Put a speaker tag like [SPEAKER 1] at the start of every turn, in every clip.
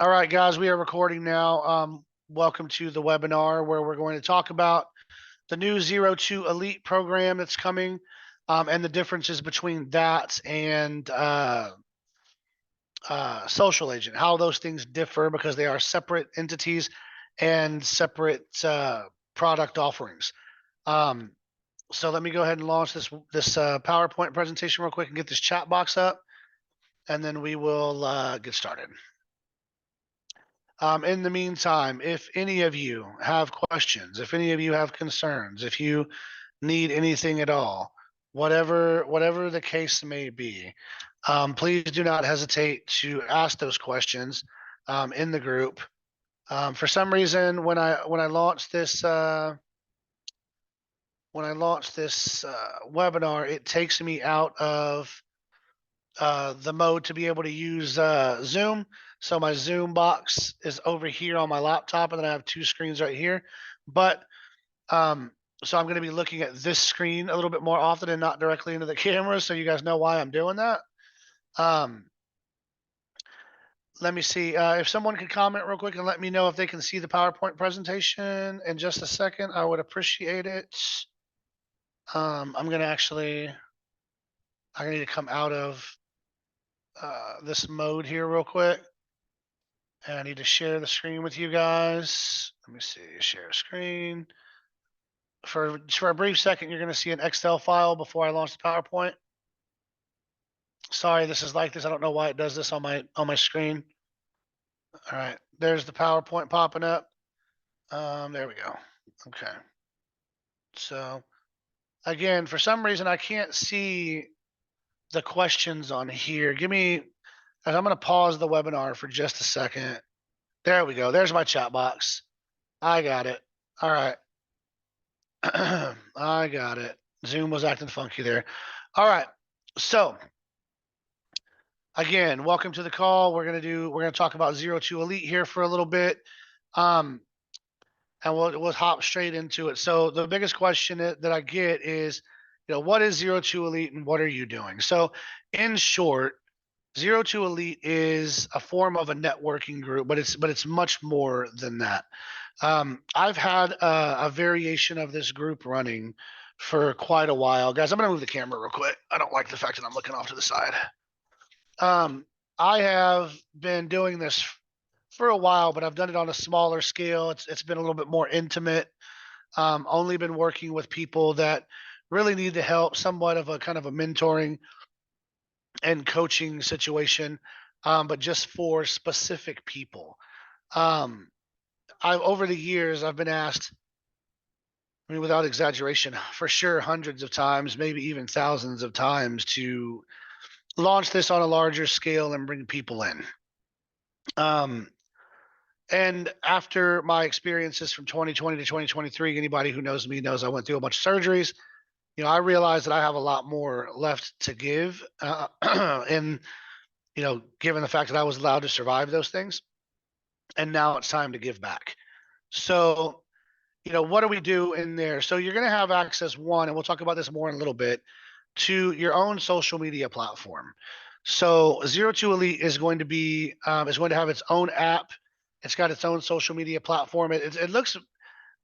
[SPEAKER 1] All right, guys, we are recording now. Welcome to the webinar where we're going to talk about the new Zero2 Elite program that's coming and the differences between that and Social Agent, how those things differ because they are separate entities and separate product offerings. So let me go ahead and launch this PowerPoint presentation real quick and get this chat box up, and then we will get started. In the meantime, if any of you have questions, if any of you have concerns, if you need anything at all, whatever the case may be, please do not hesitate to ask those questions in the group. For some reason, when I launched this webinar, it takes me out of the mode to be able to use Zoom. So my Zoom box is over here on my laptop, and then I have two screens right here. But so I'm going to be looking at this screen a little bit more often and not directly into the camera, so you guys know why I'm doing that. Let me see if someone could comment real quick and let me know if they can see the PowerPoint presentation in just a second. I would appreciate it. I'm going to actually, I need to come out of this mode here real quick. And I need to share the screen with you guys. Let me see, share screen. For a brief second, you're going to see an Excel file before I launch the PowerPoint. Sorry, this is like this. I don't know why it does this on my screen. All right, there's the PowerPoint popping up. There we go. Okay. So again, for some reason, I can't see the questions on here. I'm going to pause the webinar for just a second. There we go. There's my chat box. I got it. All right. I got it. Zoom was acting funky there. All right. So again, welcome to the call. We're gonna talk about Zero2 Elite here for a little bit. And we'll hop straight into it. So the biggest question that I get is, what is Zero2 Elite and what are you doing? So in short, Zero2 Elite is a form of a networking group, but it's much more than that. I've had a variation of this group running for quite a while. Guys, I'm going to move the camera real quick. I don't like the fact that I'm looking off to the side. I have been doing this for a while, but I've done it on a smaller scale. It's been a little bit more intimate. Only been working with people that really need the help, somewhat of a kind of a mentoring and coaching situation, but just for specific people. Over the years, I've been asked, I mean, without exaggeration, for sure, hundreds of times, maybe even thousands of times, to launch this on a larger scale and bring people in. And after my experiences from 2020 to 2023, anybody who knows me knows I went through a bunch of surgeries. I realized that I have a lot more left to give, and given the fact that I was allowed to survive those things, and now it's time to give back. So, what do we do in there? So you're going to have access, one, and we'll talk about this more in a little bit, to your own social media platform. So Zero2 Elite is going to have its own app. It's got its own social media platform. It looks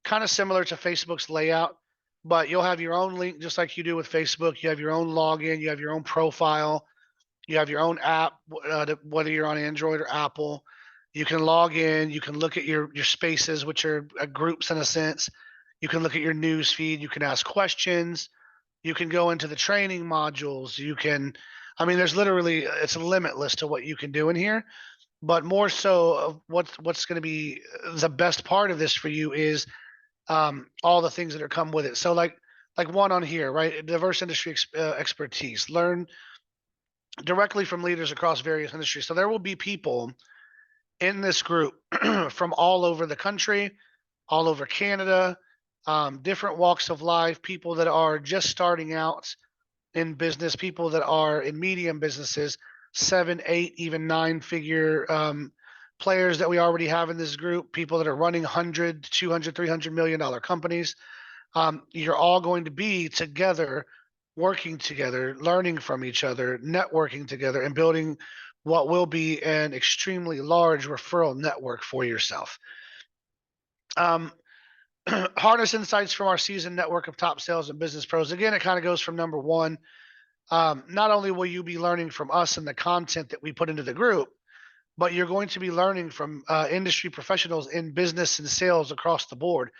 [SPEAKER 1] kind of similar to Facebook's layout, but you'll have your own link, just like you do with Facebook. You have your own login. You have your own profile. You have your own app, whether you're on Android or Apple. You can log in. You can look at your spaces, which are groups in a sense. You can look at your news feed. You can ask questions. You can go into the training modules. There's literally, it's limitless to what you can do in here. But more so, what's going to be the best part of this for you is all the things that are come with it. So like one on here, right? Diverse industry expertise. Learn directly from leaders across various industries. So there will be people in this group from all over the country, all over Canada, different walks of life, people that are just starting out in business, people that are in medium businesses, 7, 8, even 9-figure players that we already have in this group, people that are running 100, 200, $300 million companies. You're all going to be together, working together, learning from each other, networking together, and building what will be an extremely large referral network for yourself. Um, Harness insights from our seasoned network of top sales and business pros. Again, it kind of goes from number one. Not only will you be learning from us and the content that we put into the group, but you're going to be learning from industry professionals in business and sales across the board.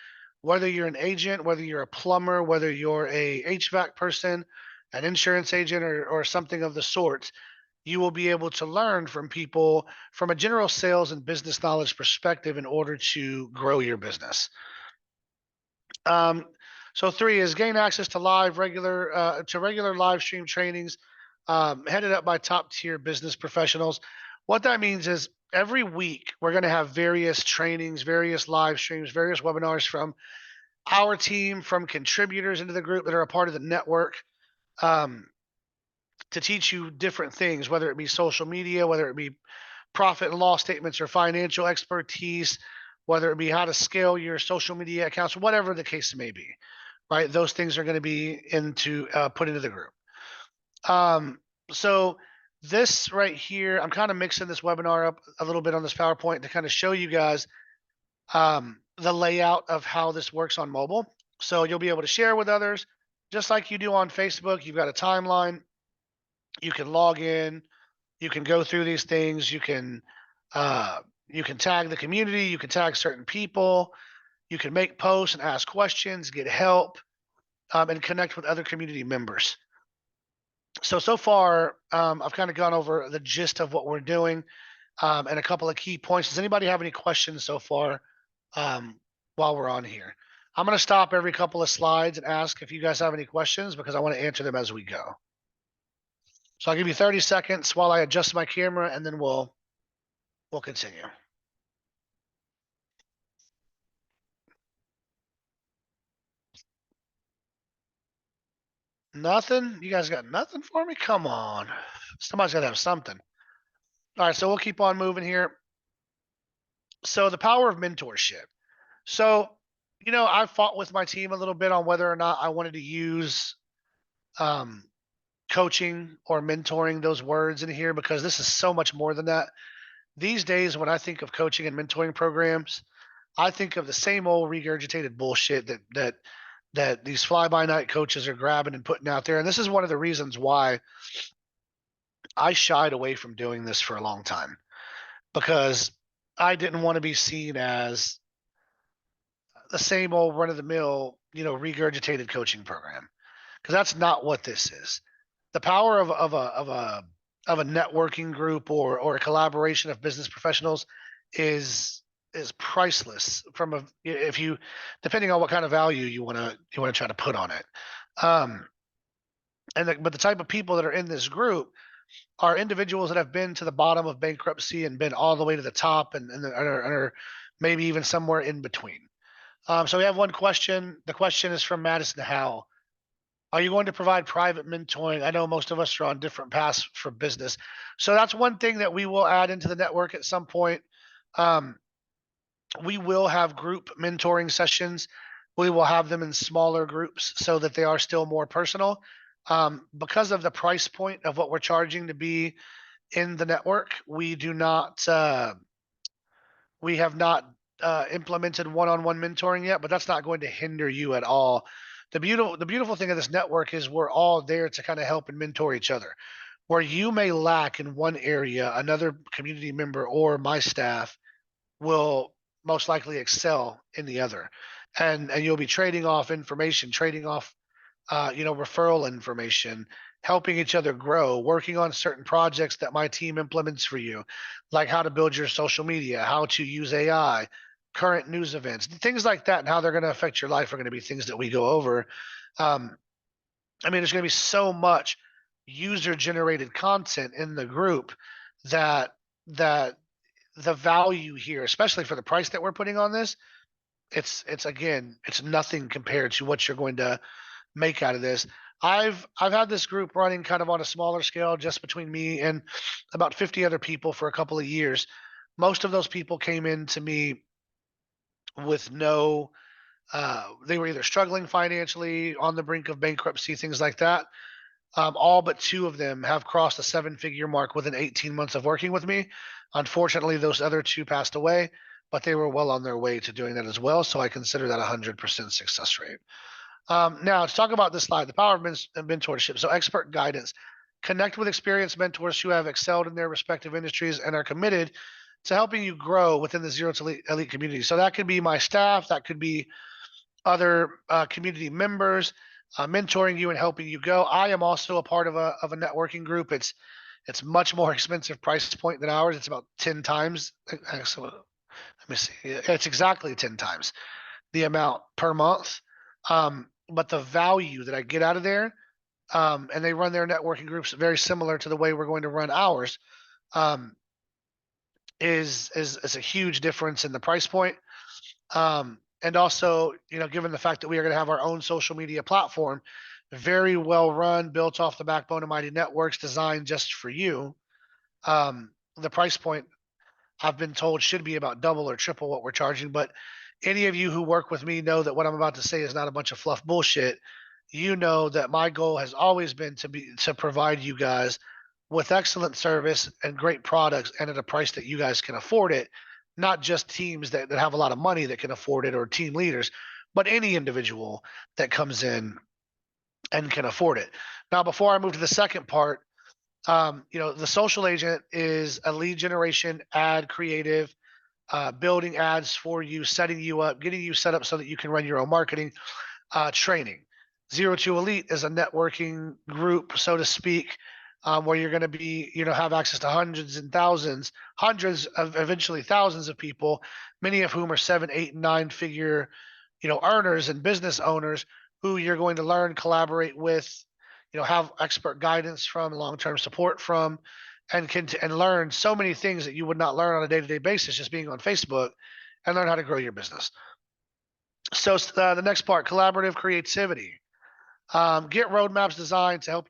[SPEAKER 1] Whether you're an agent, whether you're a plumber, whether you're a HVAC person, an insurance agent, or something of the sort, you will be able to learn from people from a general sales and business knowledge perspective in order to grow your business. Um, so three is gain access to regular live stream trainings, headed up by top tier business professionals. What that means is every week we're going to have various trainings, various live streams, various webinars from our team, from contributors into the group that are a part of the network, um, to teach you different things, whether it be social media, whether it be profit and loss statements or financial expertise, whether it be how to scale your social media accounts, whatever the case may be, right? Those things are going to be put into the group. So this right here, I'm kind of mixing this webinar up a little bit on this PowerPoint to kind of show you guys the layout of how this works on mobile. So you'll be able to share with others, just like you do on Facebook. You've got a timeline. You can log in. You can go through these things. You can tag the community. You can tag certain people. You can make posts and ask questions, get help, and connect with other community members. So far, I've kind of gone over the gist of what we're doing, and a couple of key points. Does anybody have any questions so far while we're on here? I'm going to stop every couple of slides and ask if you guys have any questions because I want to answer them as we go. So I'll give you 30 seconds while I adjust my camera, and then we'll continue. Nothing? You guys got nothing for me? Come on. Somebody's got to have something. All right, so we'll keep on moving here. So the power of mentorship. So, I fought with my team a little bit on whether or not I wanted to use um, coaching or mentoring, those words in here, because this is so much more than that. These days, when I think of coaching and mentoring programs, I think of the same old regurgitated bullshit that these fly by night coaches are grabbing and putting out there. And this is one of the reasons why I shied away from doing this for a long time, because I didn't want to be seen as the same old run of the mill, regurgitated coaching program, because that's not what this is. The power of a networking group or a collaboration of business professionals is priceless from a if you depending on what kind of value you want to try to put on it. Um, but the type of people that are in this group are individuals that have been to the bottom of bankruptcy and been all the way to the top, and are maybe even somewhere in between. So we have one question. The question is from Madison Howell. Are you going to provide private mentoring? I know most of us are on different paths for business. So that's one thing that we will add into the network at some point. Um, we will have group mentoring sessions. We will have them in smaller groups so that they are still more personal. Because of the price point of what we're charging to be in the network, we have not implemented one-on-one mentoring yet, but that's not going to hinder you at all. The beautiful thing of this network is we're all there to kind of help and mentor each other. Where you may lack in one area, another community member or my staff will most likely excel in the other, and you'll be trading off information, trading off referral information, helping each other grow, working on certain projects that my team implements for you, like how to build your social media, how to use AI, current news events, things like that, and how they're going to affect your life are going to be things that we go over. Um, there's going to be so much user generated content in the group that the value here, especially for the price that we're putting on this, it's nothing compared to what you're going to make out of this. I've had this group running kind of on a smaller scale, just between me and about 50 other people for a couple of years. Most of those people came in to me with no they were either struggling financially, on the brink of bankruptcy, things like that. All but 2 of them have crossed the 7-figure mark within 18 months of working with me. Unfortunately, those other 2 passed away, but they were well on their way to doing that as well. So I consider that 100% success rate. Now, to talk about this slide, the power of mentorship. So, expert guidance. Connect with experienced mentors who have excelled in their respective industries and are committed to helping you grow within the Zero to Elite community. So, that could be my staff, that could be other community members mentoring you and helping you go. I am also a part of a networking group. It's much more expensive price point than ours. It's about 10 times. So, let me see. It's exactly 10 times the amount per month. But the value that I get out of there, and they run their networking groups very similar to the way we're going to run ours, um, is a huge difference in the price point. And also, given the fact that we are going to have our own social media platform, very well run, built off the backbone of Mighty Networks, designed just for you. The price point I've been told should be about double or triple what we're charging. But any of you who work with me know that what I'm about to say is not a bunch of fluff bullshit. You know that my goal has always been to provide you guys with excellent service and great products and at a price that you guys can afford it, not just teams that have a lot of money that can afford it or team leaders, but any individual that comes in and can afford it. Now, before I move to the second part, the social agent is a lead generation ad creative, building ads for you, setting you up, getting you set up so that you can run your own marketing training. Zero to Elite is a networking group, so to speak, where you're going to be, have access to hundreds of eventually thousands of people, many of whom are 7, 8, and 9-figure, earners and business owners who you're going to learn, collaborate with, have expert guidance from, long-term support from, and learn so many things that you would not learn on a day-to-day basis just being on Facebook, and learn how to grow your business. So the next part, collaborative creativity. Get roadmaps designed to help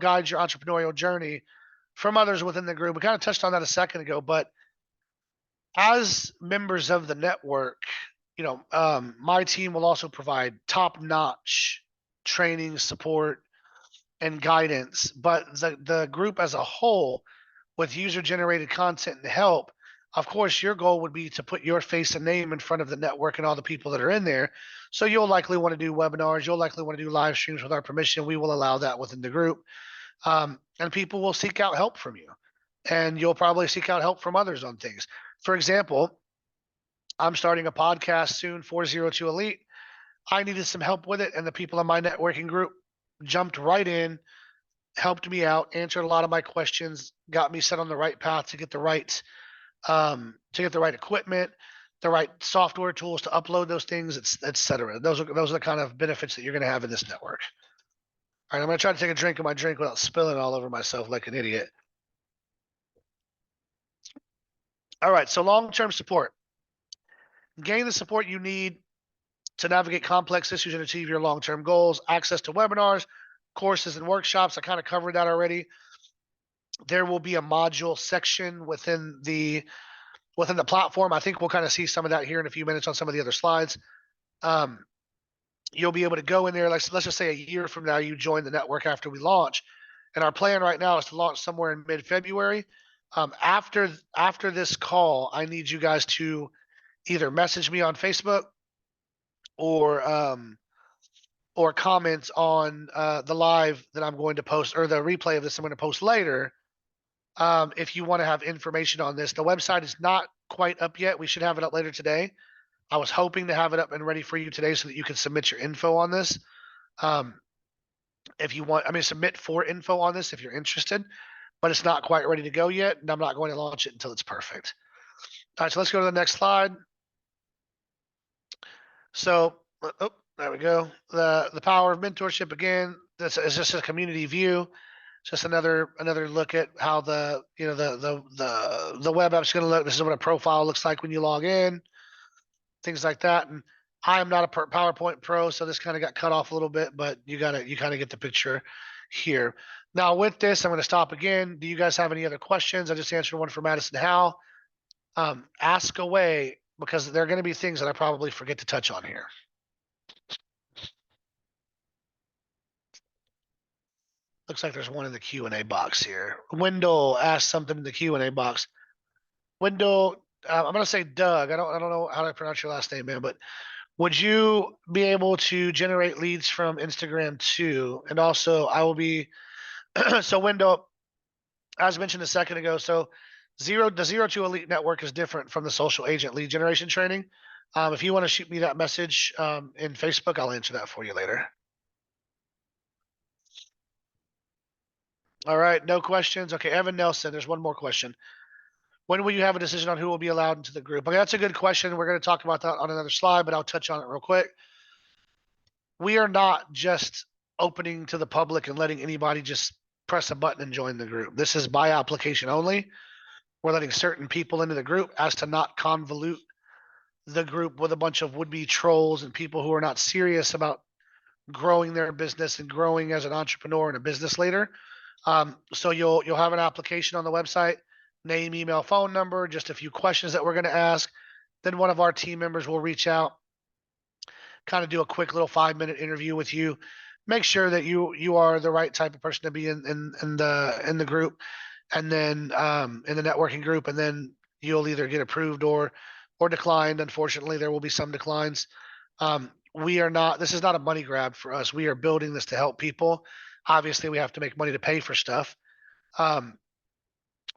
[SPEAKER 1] guide your entrepreneurial journey from others within the group. We kind of touched on that a second ago, but as members of the network, my team will also provide top-notch training, support, and guidance. But the group as a whole, with user-generated content and help, of course, your goal would be to put your face and name in front of the network and all the people that are in there. So you'll likely want to do webinars. You'll likely want to do live streams with our permission. We will allow that within the group. And people will seek out help from you. And you'll probably seek out help from others on things. For example, I'm starting a podcast soon, 402 Elite. I needed some help with it, and the people in my networking group jumped right in, helped me out, answered a lot of my questions, got me set on the right path to get the right equipment, the right software tools to upload those things, etc. Those are the kind of benefits that you're going to have in this network. All right, I'm going to try to take a drink of my drink without spilling all over myself like an idiot. All right, so long-term support. Gain the support you need to navigate complex issues and achieve your long-term goals. Access to webinars, courses, and workshops. I kind of covered that already. There will be a module section within the platform. I think we'll kind of see some of that here in a few minutes on some of the other slides. You'll be able to go in there. Let's just say a year from now, you join the network after we launch. And our plan right now is to launch somewhere in mid-February. After this call, I need you guys to either message me on Facebook or comment on the live that I'm going to post, or the replay of this I'm going to post later. If you want to have information on this, the website is not quite up yet. We should have it up later today. I was hoping to have it up and ready for you today so that you can submit your info on this. If you want, submit for info on this if you're interested, but it's not quite ready to go yet, and I'm not going to launch it until it's perfect. All right, so let's go to the next slide. So, there we go. The power of mentorship again. This is just a community view. Just another look at how the web app's going to look. This is what a profile looks like when you log in, things like that. And I am not a PowerPoint pro, so this kind of got cut off a little bit, but you kind of get the picture here. Now with this, I'm going to stop again. Do you guys have any other questions? I just answered one for Madison Howe. Ask away, because there are going to be things that I probably forget to touch on here. Looks like there's one in the Q&A box here. Wendell asked something in the Q&A box. Wendell, I'm gonna say Doug. I don't know how to pronounce your last name, man, but would you be able to generate leads from Instagram too? And also, I will be so Wendell, as mentioned a second ago, so the zero to elite network is different from the social agent lead generation training. If you want to shoot me that message in Facebook, I'll answer that for you later. All right, no questions. Okay, Evan Nelson, there's one more question. When will you have a decision on who will be allowed into the group? Okay, that's a good question. We're going to talk about that on another slide, but I'll touch on it real quick. We are not just opening to the public and letting anybody just press a button and join the group. This is by application only. We're letting certain people into the group as to not convolute the group with a bunch of would-be trolls and people who are not serious about growing their business and growing as an entrepreneur and a business leader. So you'll have an application on the website, name, email, phone number, just a few questions that we're going to ask. Then one of our team members will reach out, kind of do a quick little 5-minute interview with you, make sure that you are the right type of person to be in the group, and then in the networking group, and then you'll either get approved or declined. Unfortunately, there will be some declines. We are not. This is not a money grab for us. We are building this to help people. Obviously, we have to make money to pay for stuff. Um,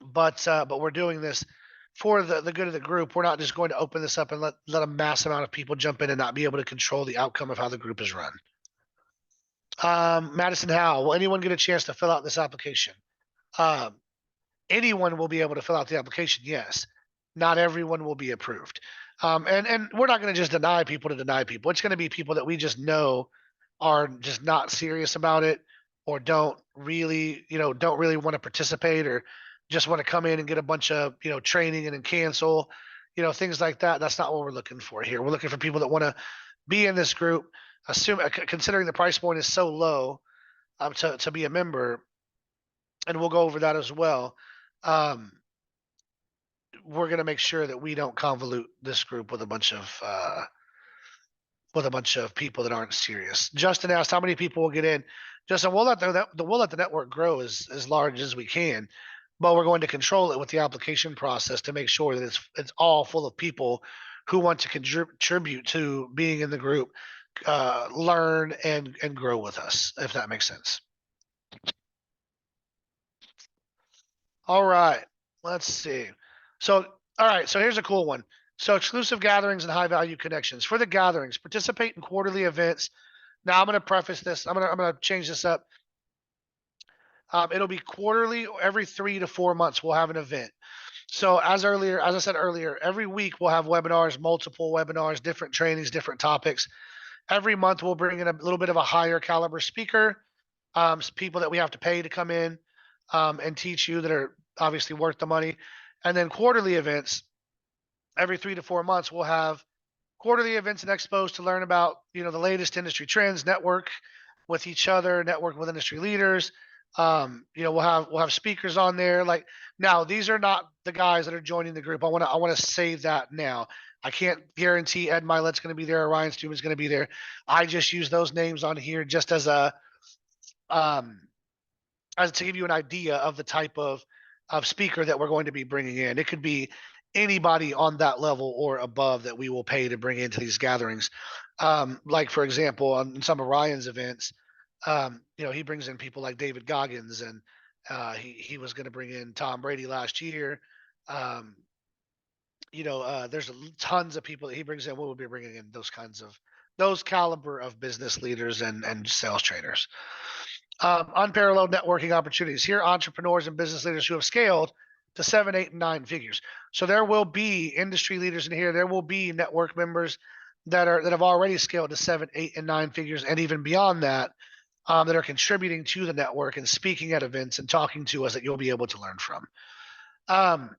[SPEAKER 1] but we're doing this for the good of the group. We're not just going to open this up and let a mass amount of people jump in and not be able to control the outcome of how the group is run. Madison Howe, will anyone get a chance to fill out this application? Um, Anyone will be able to fill out the application. Yes, not everyone will be approved. And we're not going to just deny people to deny people. It's going to be people that we just know are just not serious about it, or don't really want to participate, or just want to come in and get a bunch of training and then cancel, things like that. That's not what we're looking for here. We're looking for people that want to be in this group. Considering the price point is so low, to be a member, and we'll go over that as well. Um, we're going to make sure that we don't convolute this group with a bunch of people that aren't serious. Justin asked how many people will get in. Justin, we'll let the network grow as large as we can, but we're going to control it with the application process to make sure that it's all full of people who want to contribute to being in the group, learn and grow with us, if that makes sense. All right, let's see. So, all right, so here's a cool one. So, exclusive gatherings and high value connections. For the gatherings, participate in quarterly events. Now, I'm going to preface this. I'm going to change this up. It'll be quarterly. Every 3 to 4 months, we'll have an event. So, as I said earlier, every week we'll have webinars, multiple webinars, different trainings, different topics. Every month we'll bring in a little bit of a higher caliber speaker, people that we have to pay to come in and teach you, that are obviously worth the money. And then quarterly events, every 3 to 4 months, we'll have quarterly events and expos to learn about the latest industry trends, network with each other, network with industry leaders. We'll have speakers on there. Like, now, these are not the guys that are joining the group. I want to say that now. I can't guarantee Ed Milet's going to be there or Ryan Stewman's going to be there. I just use those names on here just as to give you an idea of the type of speaker that we're going to be bringing in. It could be anybody on that level or above that we will pay to bring into these gatherings. Like, for example, on some of Ryan's events, he brings in people like David Goggins, and he was going to bring in Tom Brady last year. There's tons of people that he brings in. We will be bringing in those caliber of business leaders and sales trainers. Unparalleled networking opportunities. Here, entrepreneurs and business leaders who have scaled to 7, 8, and 9 figures. So there will be industry leaders in here. There will be network members that have already scaled to 7, 8, and 9 figures, and even beyond that, that are contributing to the network and speaking at events and talking to us, that you'll be able to learn from.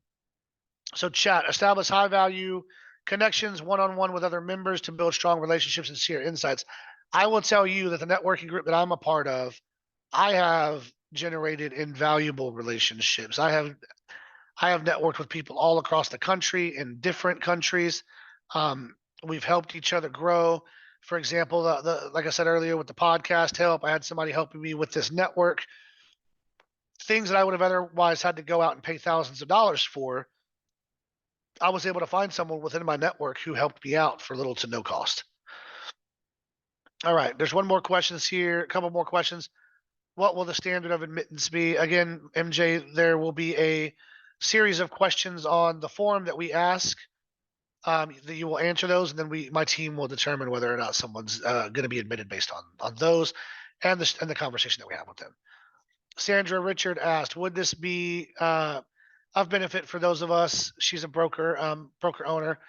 [SPEAKER 1] So chat, establish high value connections one-on-one with other members to build strong relationships and share insights. I will tell you that the networking group that I'm a part of, I have generated invaluable relationships. I have networked with people all across the country, in different countries. We've helped each other grow. For example, like I said earlier, with the podcast help, I had somebody helping me with this network. things that I would have otherwise had to go out and pay thousands of dollars for, I was able to find someone within my network who helped me out for little to no cost. All right, there's one more questions here, a couple more questions. What will the standard of admittance be? Again, MJ, there will be a series of questions on the form that we ask. That you will answer those, and then my team will determine whether or not someone's going to be admitted based on those and the conversation that we have with them. Sandra Richard asked, "Would this be of benefit for those of us?" She's a broker owner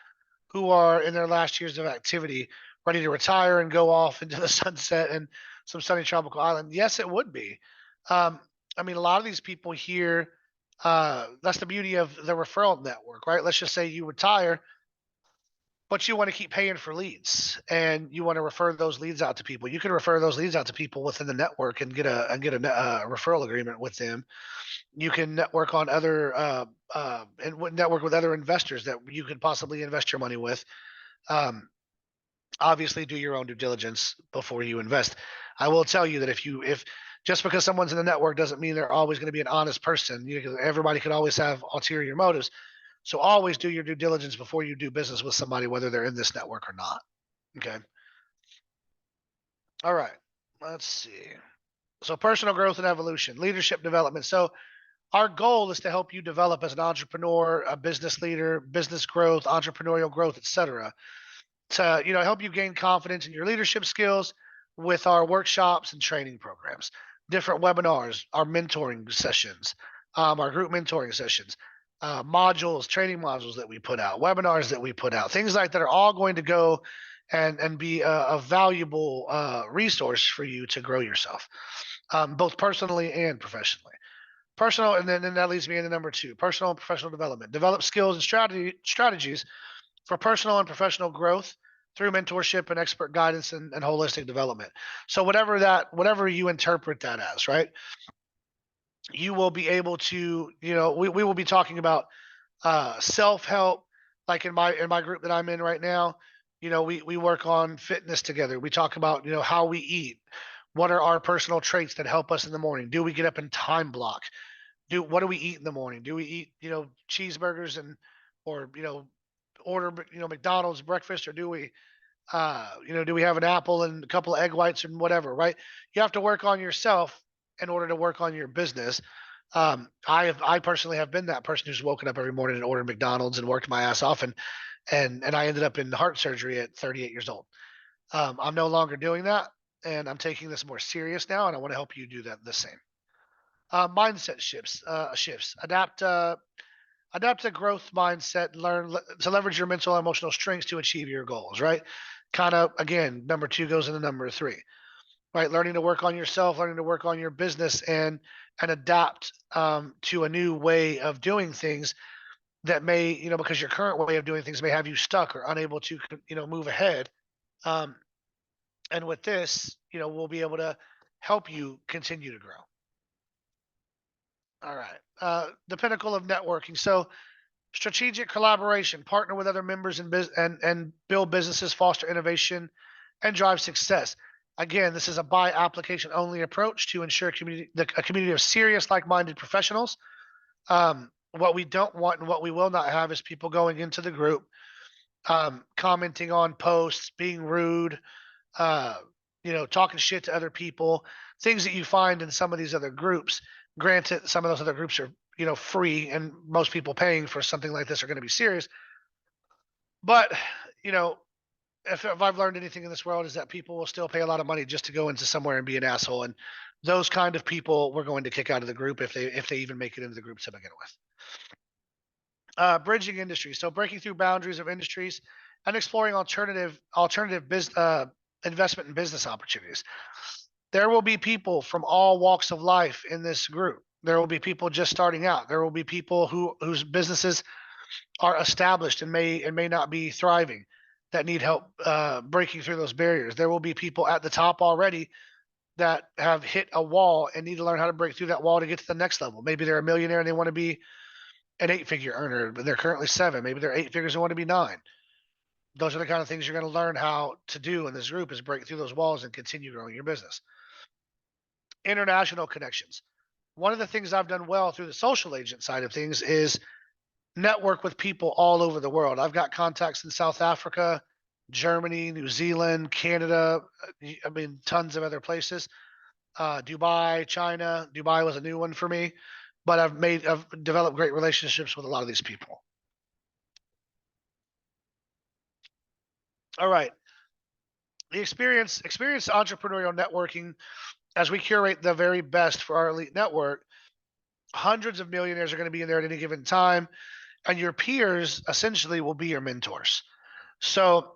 [SPEAKER 1] who are in their last years of activity, ready to retire and go off into the sunset and some sunny tropical island. Yes, it would be. Um, I mean, a lot of these people here. That's the beauty of the referral network, right? Let's just say you retire, but you want to keep paying for leads and you want to refer those leads out to people. You can refer those leads out to people within the network and get a referral agreement with them. You can network on other network with other investors that you could possibly invest your money with. Um, Obviously, do your own due diligence before you invest. I will tell you that if just because someone's in the network doesn't mean they're always going to be an honest person. Everybody could always have ulterior motives. So always do your due diligence before you do business with somebody, whether they're in this network or not. Okay. All right. Let's see. So personal growth and evolution, leadership development. So our goal is to help you develop as an entrepreneur, a business leader, business growth, entrepreneurial growth, etc. To help you gain confidence in your leadership skills with our workshops and training programs, different webinars, our mentoring sessions, our group mentoring sessions, modules, training modules that we put out, webinars that we put out, things like that are all going to go and be a valuable resource for you to grow yourself, both personally and professionally. Personal, and then that leads me into number two: personal and professional development. Develop skills and strategies for personal and professional growth through mentorship and expert guidance and holistic development. So whatever you interpret that as, right? You will be able to, we will be talking about self-help, like in my group that I'm in right now. We work on fitness together. We talk about, how we eat. What are our personal traits that help us in the morning? Do we get up in time block? What do we eat in the morning? Do we eat, cheeseburgers or order, McDonald's breakfast, or do we have an apple and a couple of egg whites and whatever, right? You have to work on yourself in order to work on your business. I personally have been that person who's woken up every morning and ordered McDonald's and worked my ass off, and I ended up in heart surgery at 38 years old. I'm no longer doing that, and I'm taking this more serious now, and I want to help you do that the same. Mindset shifts. Adapt to growth mindset. Learn to leverage your mental and emotional strengths to achieve your goals. Right. Kind of again, number two goes into number three. Right. Learning to work on yourself, learning to work on your business, and adapt to a new way of doing things that may, because your current way of doing things may have you stuck or unable to, move ahead. Um, and with this, we'll be able to help you continue to grow. All right. The pinnacle of networking. So strategic collaboration, partner with other members and build businesses, foster innovation, and drive success. Again, this is a by application only approach to ensure a community of serious, like-minded professionals. What we don't want and what we will not have is people going into the group, commenting on posts, being rude, uh, talking shit to other people, things that you find in some of these other groups. Granted, some of those other groups are, free, and most people paying for something like this are going to be serious. But, you know, if I've learned anything in this world is that people will still pay a lot of money just to go into somewhere and be an asshole. And those kind of people we're going to kick out of the group if they even make it into the group to begin with. Bridging industries, so breaking through boundaries of industries and exploring alternative investment and business opportunities. There will be people from all walks of life in this group. There will be people just starting out. There will be people whose businesses are established and may not be thriving, that need help breaking through those barriers. There will be people at the top already that have hit a wall and need to learn how to break through that wall to get to the next level. Maybe they're a millionaire and they want to be an eight-figure earner, but they're currently seven. Maybe they're eight figures and want to be nine. Those are the kind of things you're going to learn how to do in this group, is break through those walls and continue growing your business. International connections. one of the things I've done well through the social agent side of things is network with people all over the world. I've got contacts in South Africa, Germany, New Zealand, Canada. I mean, tons of other places. Dubai, China. Dubai was a new one for me, but I've developed great relationships with a lot of these people. All right, the experience entrepreneurial networking as we curate the very best for our elite network. Hundreds of millionaires are going to be in there at any given time, and your peers essentially will be your mentors. So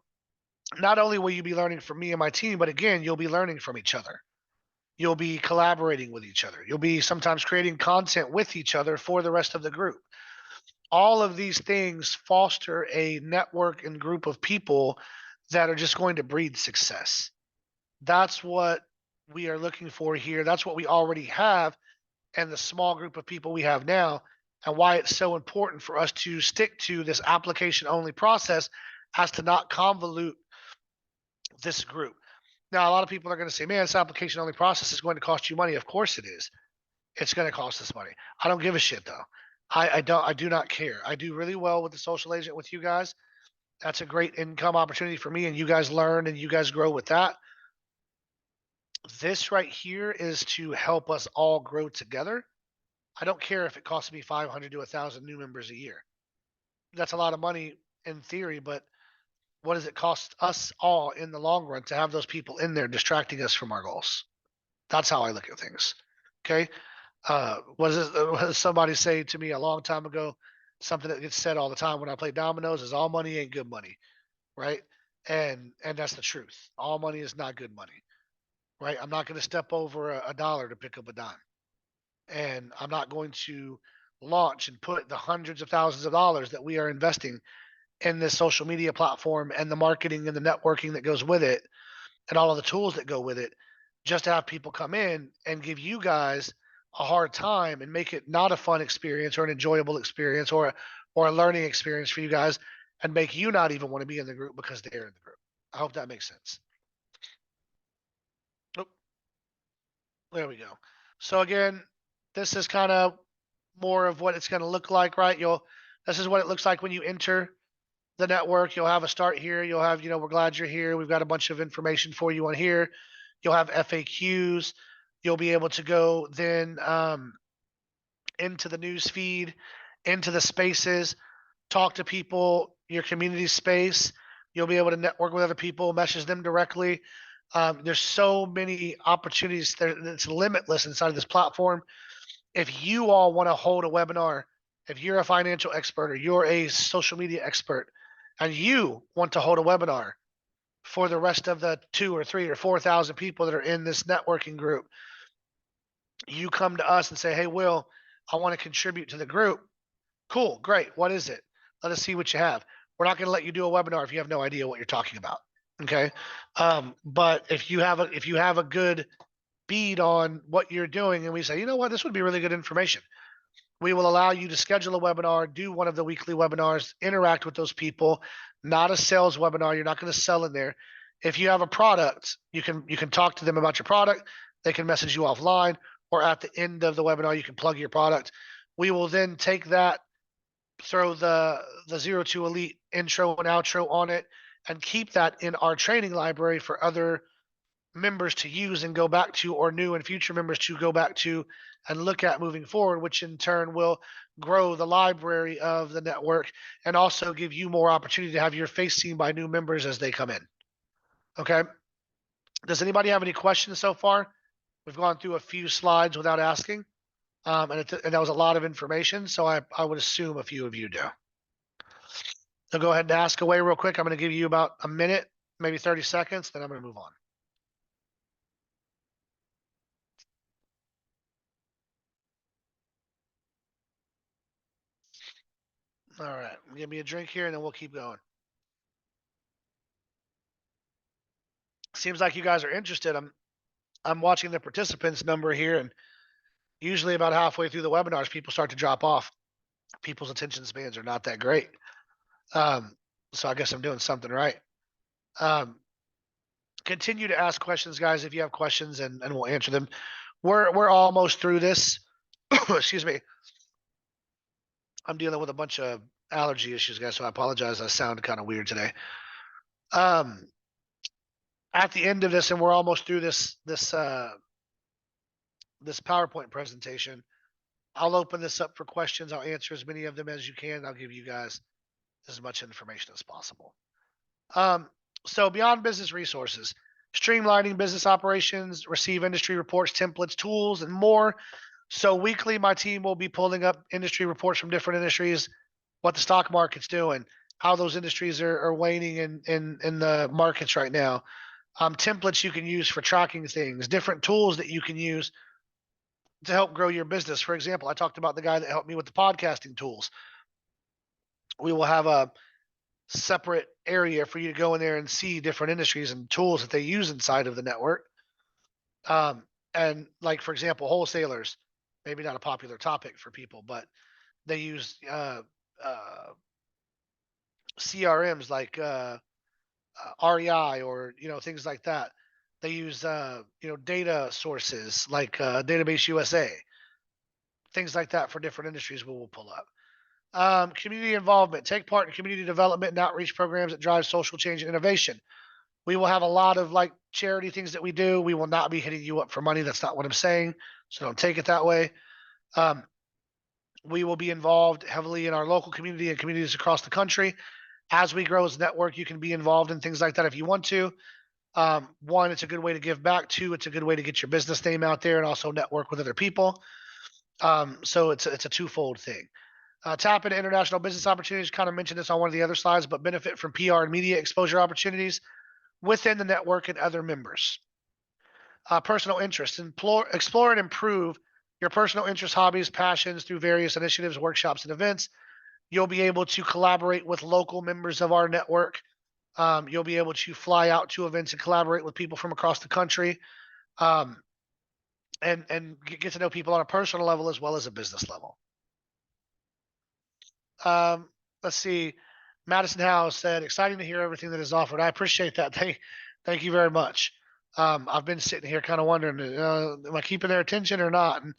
[SPEAKER 1] not only will you be learning from me and my team, but again, you'll be learning from each other. You'll be collaborating with each other. You'll be sometimes creating content with each other for the rest of the group. All of these things foster a network and group of people that are just going to breed success. That's what we are looking for here. That's what we already have, and the small group of people we have now, and why it's so important for us to stick to this application only process as to not convolute this group. Now, a lot of people are going to say, man, this application only process is going to cost you money. Of course it is. It's going to cost us money. I don't give a shit though. I do not care. I do really well with the social agent with you guys. That's a great income opportunity for me, and you guys learn and you guys grow with that. This right here is to help us all grow together. I don't care if it costs me 500 to 1,000 new members a year. That's a lot of money in theory, but what does it cost us all in the long run to have those people in there distracting us from our goals? That's how I look at things. Okay. What does somebody say to me a long time ago? Something that gets said all the time when I play dominoes is all money ain't good money, right? And that's the truth. All money is not good money, right? I'm not going to step over a dollar to pick up a dime, and I'm not going to launch and put the hundreds of thousands of dollars that we are investing in this social media platform and the marketing and the networking that goes with it and all of the tools that go with it just to have people come in and give you guys a hard time and make it not a fun experience or an enjoyable experience or a learning experience for you guys and make you not even want to be in the group because they're in the group. I hope that makes sense. Oh, there we go. So again, this is kind of more of what it's going to look like, right? This is what it looks like when you enter the network. You'll have a start here. You'll have, we're glad you're here. We've got a bunch of information for you on here. You'll have FAQs. You'll be able to go then into the news feed, into the spaces, talk to people, your community space. You'll be able to network with other people, message them directly. There's so many opportunities there. It's limitless inside of this platform. If you all want to hold a webinar, if you're a financial expert or you're a social media expert, and you want to hold a webinar for the rest of the 2 or 3 or 4,000 people that are in this networking group, you come to us and say, "Hey, Will, I want to contribute to the group." Cool, great. What is it? Let us see what you have. We're not going to let you do a webinar if you have no idea what you're talking about. Okay. But if you have a good bead on what you're doing, and we say, you know what, this would be really good information, we will allow you to schedule a webinar, do one of the weekly webinars, interact with those people. Not a sales webinar. You're not going to sell in there. If you have a product, you can talk to them about your product. They can message you offline, or at the end of the webinar, you can plug your product. We will then take that, throw the Zero to Elite intro and outro on it, and keep that in our training library for other members to use and go back to, or new and future members to go back to and look at moving forward, which in turn will grow the library of the network and also give you more opportunity to have your face seen by new members as they come in. Okay. Does anybody have any questions so far? We've gone through a few slides without asking, and that was a lot of information, so I would assume a few of you do. So go ahead and ask away real quick. I'm going to give you about a minute, maybe 30 seconds, then I'm going to move on. All right, give me a drink here and then we'll keep going. Seems like you guys are interested. I'm watching the participants number here, and usually about halfway through the webinars, people start to drop off. People's attention spans are not that great. So I guess I'm doing something right. Continue to ask questions, guys, if you have questions, and we'll answer them. We're almost through this. Excuse me. I'm dealing with a bunch of allergy issues, guys, so I apologize. I sound kind of weird today. Um, at the end of this, and we're almost through this PowerPoint presentation, I'll open this up for questions. I'll answer as many of them as you can. I'll give you guys as much information as possible. Um, so beyond business resources, streamlining business operations, receive industry reports, templates, tools, and more. So weekly, my team will be pulling up industry reports from different industries, what the stock market's doing, how those industries are waning in the markets right now. Templates you can use for tracking things, different tools that you can use to help grow your business. For example, I talked about the guy that helped me with the podcasting tools. We will have a separate area for you to go in there and see different industries and tools that they use inside of the network. And like, for example, wholesalers, maybe not a popular topic for people, but they use uh, CRMs like REI or things like that. They use data sources like Database USA, things like that for different industries. We will pull up. Community involvement. Take part in community development and outreach programs that drive social change and innovation. We will have a lot of like charity things that we do. We will not be hitting you up for money. That's not what I'm saying. So don't take it that way. Um, we will be involved heavily in our local community and communities across the country. As we grow as a network, you can be involved in things like that if you want to. One, it's a good way to give back. Two, it's a good way to get your business name out there and also network with other people. So it's a twofold thing. Tap into international business opportunities. Kind of mentioned this on one of the other slides, but benefit from PR and media exposure opportunities within the network and other members. Personal interests. Explore and improve your personal interests, hobbies, passions through various initiatives, workshops, and events. You'll be able to collaborate with local members of our network. You'll be able to fly out to events and collaborate with people from across the country, um, and get to know people on a personal level as well as a business level. Let's see. Madison House said, "Exciting to hear everything that is offered." I appreciate that. Thank you very much. I've been sitting here kind of wondering, am I keeping their attention or not? And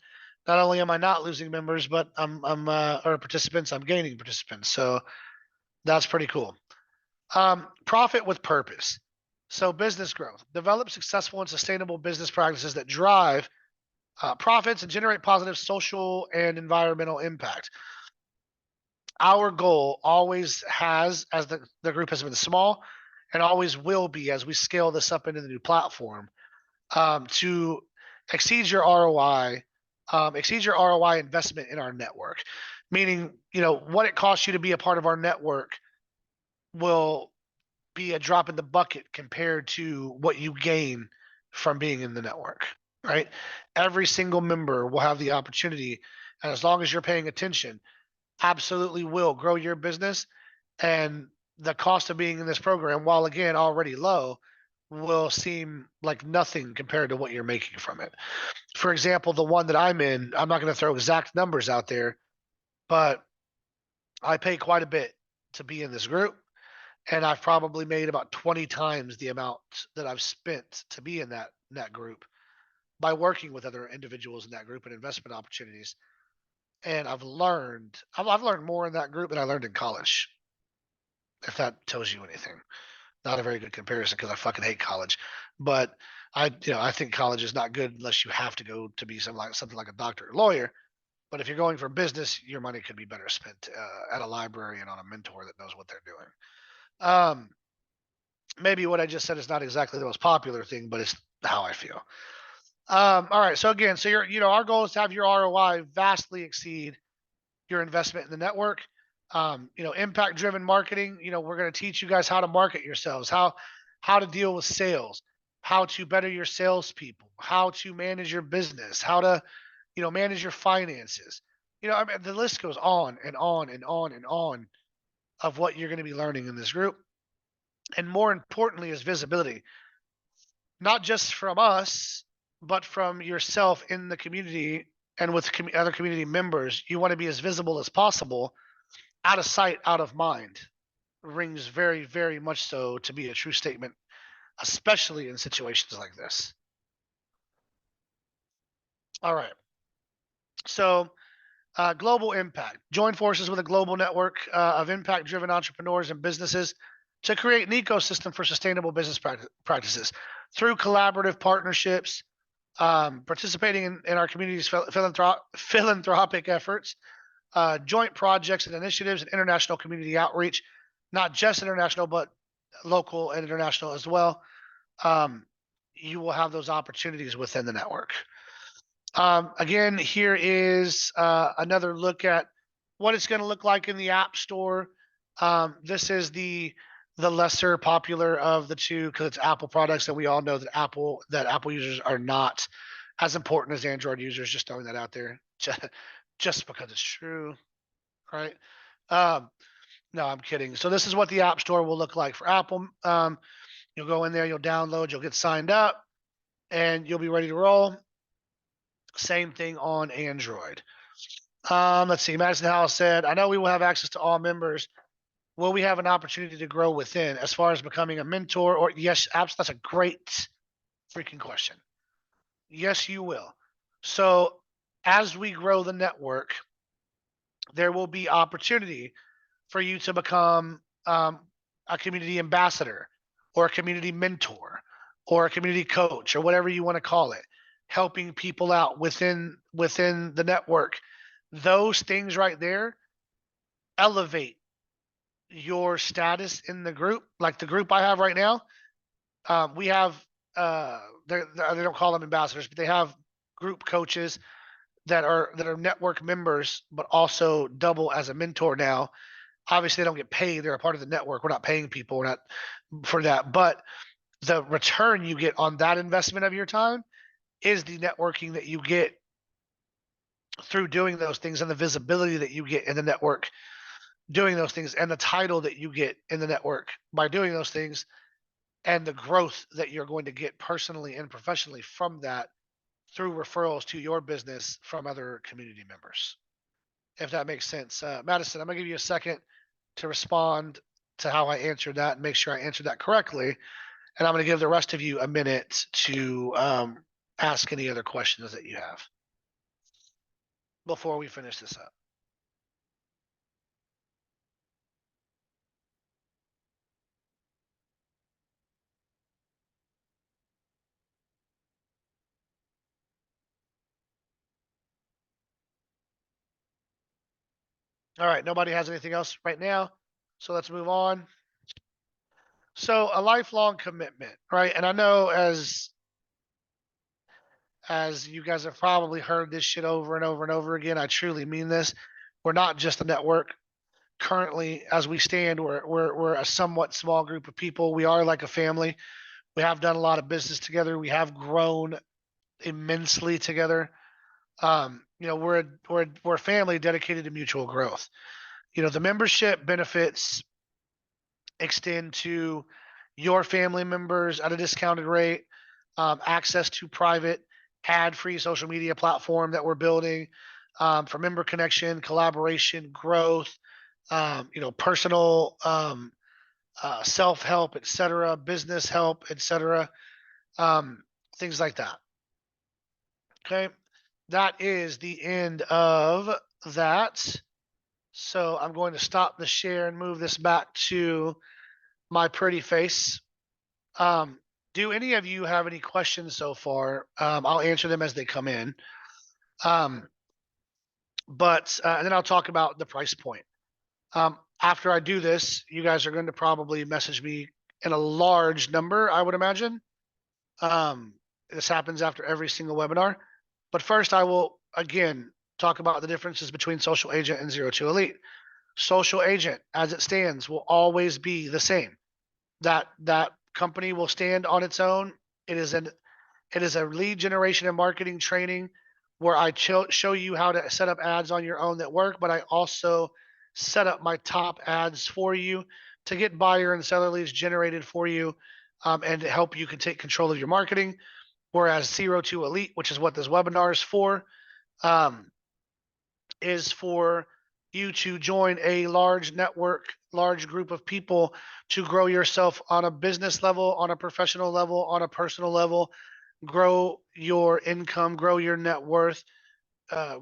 [SPEAKER 1] not only am I not losing members, but I'm or participants, I'm gaining participants. So that's pretty cool. Profit with purpose. So business growth. Develop successful and sustainable business practices that drive profits and generate positive social and environmental impact. Our goal always has, as the group has been small, and always will be as we scale this up into the new platform, to exceed your ROI, exceed your ROI investment in our network. Meaning, what it costs you to be a part of our network will be a drop in the bucket compared to what you gain from being in the network, right? Every single member will have the opportunity, and as long as you're paying attention, absolutely will grow your business. And the cost of being in this program, while again already low, will seem like nothing compared to what you're making from it. For example, the one that I'm in, I'm not going to throw exact numbers out there, but I pay quite a bit to be in this group. And I've probably made about 20 times the amount that I've spent to be in that group by working with other individuals in that group and investment opportunities. And I've learned more in that group than I learned in college, if that tells you anything. Not a very good comparison because I fucking hate college, but I think college is not good unless you have to go to be something like a doctor or lawyer. But if you're going for business, your money could be better spent at a library and on a mentor that knows what they're doing. Um, Maybe what I just said is not exactly the most popular thing, but it's how I feel. All right. So again, our goal is to have your ROI vastly exceed your investment in the network. Impact driven marketing. We're going to teach you guys how to market yourselves, how to deal with sales, how to better your salespeople, how to manage your business, how to, manage your finances. I mean, the list goes on and on and on and on of what you're going to be learning in this group. And more importantly, is visibility, not just from us, but from yourself in the community and with other community members. You want to be as visible as possible. Out of sight, out of mind rings very, very much so to be a true statement, especially in situations like this. All right. So, global impact. Join forces with a global network of impact driven entrepreneurs and businesses to create an ecosystem for sustainable business practices through collaborative partnerships, participating in our community's philanthropic efforts, joint projects and initiatives, and international community outreach, not just international, but local and international as well. Um, you will have those opportunities within the network. Again, here is another look at what it's going to look like in the App Store. This is the lesser popular of the two because it's Apple products, and we all know that Apple users are not as important as Android users. Just throwing that out there, just because it's true, right? Um, no, I'm kidding. So this is what the App Store will look like for Apple. You'll go in there, you'll download, you'll get signed up, and you'll be ready to roll. Same thing on Android. Let's see. Madison House said, I know we will have access to all members. Will we have an opportunity to grow within as far as becoming a mentor? Or yes, that's a great freaking question. Yes, you will. So as we grow the network, there will be opportunity for you to become a community ambassador or a community mentor or a community coach or whatever you want to call it, helping people out within the network. Those things right there elevate your status in the group. Like the group I have right now, we have they don't call them ambassadors, but they have group coaches that are network members, but also double as a mentor now. Obviously, they don't get paid; they're a part of the network. We're not paying people, we're not for that, but the return you get on that investment of your time is the networking that you get through doing those things and the visibility that you get in the network doing those things and the title that you get in the network by doing those things and the growth that you're going to get personally and professionally from that through referrals to your business from other community members. If that makes sense. Madison, I'm going to give you a second to respond to how I answered that and make sure I answered that correctly. And I'm going to give the rest of you a minute to ask any other questions that you have before we finish this up. All right, nobody has anything else right now. So let's move on. So a lifelong commitment, right? And I know as you guys have probably heard this shit over and over and over again, I truly mean this. We're not just a network. Currently, as we stand, we're a somewhat small group of people. We are like a family. We have done a lot of business together. We have grown immensely together. We're a family dedicated to mutual growth. The membership benefits extend to your family members at a discounted rate, access to private ad-free social media platform that we're building for member connection, collaboration, growth, personal self-help, etc., business help, etc., things like that. Okay, that is the end of that. So I'm going to stop the share and move this back to my pretty face. Do any of you have any questions so far? I'll answer them as they come in. But and then I'll talk about the price point. After I do this, you guys are going to probably message me in a large number, I would imagine. This happens after every single webinar. But first, I will again talk about the differences between Social Agent and Zero to Elite. Social Agent, as it stands, will always be the same. That company will stand on its own. It is a lead generation and marketing training where I show you how to set up ads on your own that work, but I also set up my top ads for you to get buyer and seller leads generated for you and to help you can take control of your marketing. Whereas Zero to Elite, which is what this webinar is for you to join a large network, large group of people to grow yourself on a business level, on a professional level, on a personal level, grow your income, grow your net worth,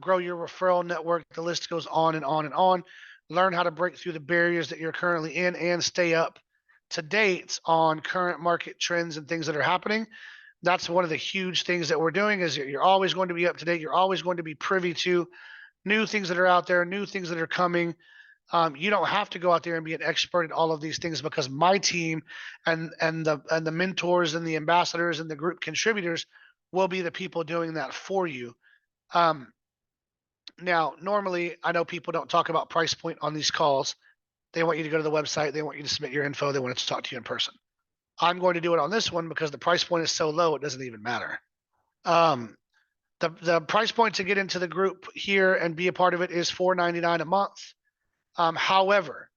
[SPEAKER 1] grow your referral network. The list goes on and on and on. Learn how to break through the barriers that you're currently in and stay up to date on current market trends and things that are happening. That's one of the huge things that we're doing is you're always going to be up to date. You're always going to be privy to new things that are out there, new things that are coming. You don't have to go out there and be an expert at all of these things because my team and the mentors and the ambassadors and the group contributors will be the people doing that for you. Um, Now, normally, I know people don't talk about price point on these calls. They want you to go to the website. They want you to submit your info. They want to talk to you in person. I'm going to do it on this one because the price point is so low, it doesn't even matter. Um, the price point to get into the group here and be a part of it is $4.99 a month. However,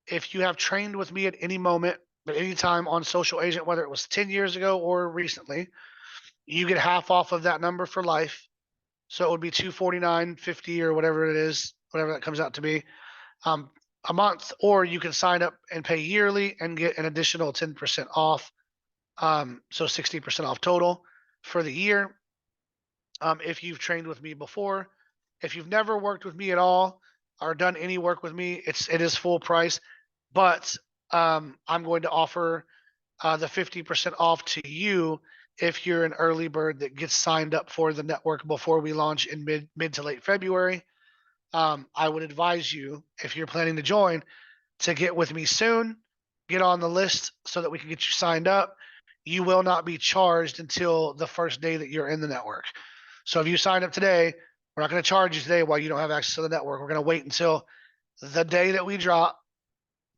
[SPEAKER 1] if you have trained with me at any moment, at any time on Social Agent, whether it was 10 years ago or recently, you get half off of that number for life. So it would be $249.50 or whatever it is, whatever that comes out to be, a month. Or you can sign up and pay yearly and get an additional 10% off. So 60% off total for the year. If you've trained with me before, if you've never worked with me at all or done any work with me, it is full price. But I'm going to offer the 50% off to you if you're an early bird that gets signed up for the network before we launch in mid to late February. I would advise you, if you're planning to join, to get with me soon, get on the list so that we can get you signed up. You will not be charged until the first day that you're in the network. So if you sign up today, we're not going to charge you today while you don't have access to the network. We're going to wait until the day that we drop.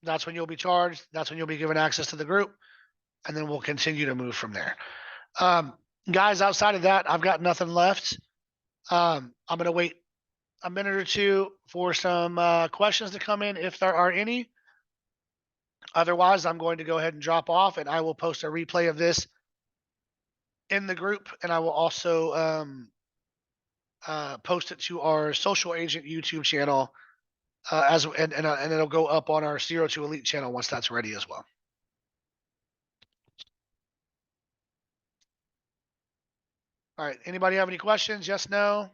[SPEAKER 1] That's when you'll be charged. That's when you'll be given access to the group. And then we'll continue to move from there. Guys, outside of that, I've got nothing left. I'm going to wait a minute or two for some questions to come in if there are any. Otherwise, I'm going to go ahead and drop off and I will post a replay of this in the group. And I will also post it to our Social Agent YouTube channel and it'll go up on our Zero to Elite channel once that's ready as well. All right. Anybody have any questions? Yes, no?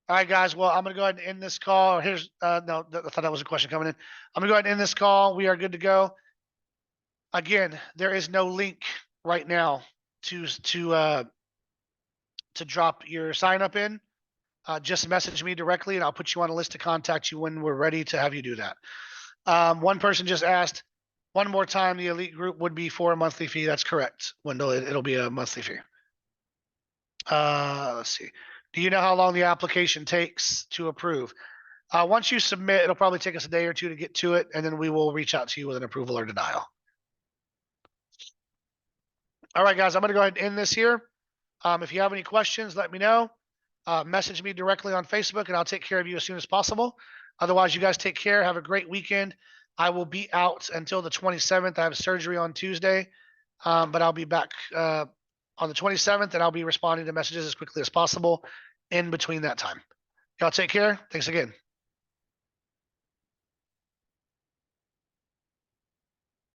[SPEAKER 1] All right, guys. Well, I'm going to go ahead and end this call. Here's no, I thought that was a question coming in. I'm going to go ahead and end this call. We are good to go. Again, there is no link right now to drop your sign up in. Just message me directly, and I'll put you on a list to contact you when we're ready to have you do that. One person just asked one more time. The Elite group would be for a monthly fee. That's correct, Wendell. It'll be a monthly fee. Let's see. Do you know how long the application takes to approve? Once you submit, it'll probably take us a day or two to get to it, and then we will reach out to you with an approval or denial. All right, guys, I'm going to go ahead and end this here. If you have any questions, let me know. Message me directly on Facebook, and I'll take care of you as soon as possible. Otherwise, you guys take care. Have a great weekend. I will be out until the 27th. I have surgery on Tuesday, but I'll be back on the 27th, and I'll be responding to messages as quickly as possible in between that time. Y'all take care. Thanks again.